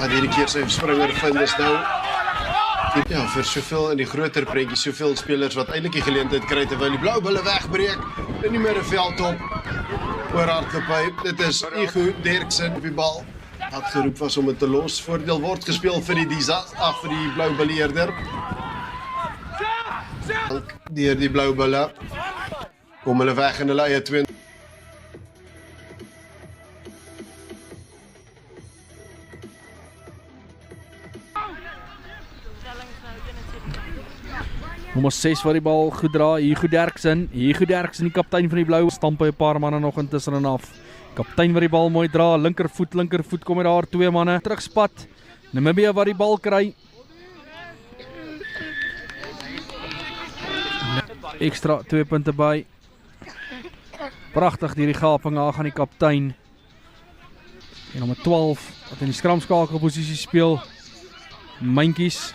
Hierdie keer sy springer vind is nou ja, vir soveel in die groter prentjie, soveel spelers wat eintlik die geleentheid kry terwyl die blou bulle wegbreek in die middenveld op oor hardloopy. Dit is Igu Derksen op die bal. Wat geroep was om dit te los. Voordeel word gespeel vir die vir die blou bulle eerder. Deur die blou bulle kom hulle weg in hulle eie 2. Nommer 6 wat die bal goed dra, Hugo Derksen, die kaptein van die blou, stamp hy 'n paar manne nog intussen en af. Kaptein wat die bal mooi dra, linkervoet kom hy daar, 2 manne, terugspat, Namibia wat die bal kry. Extra 2 punte by. Pragtig die gaping, daar gaan die kaptein. En nommer 12, wat in die skramskakelposisie speel, Myntjies.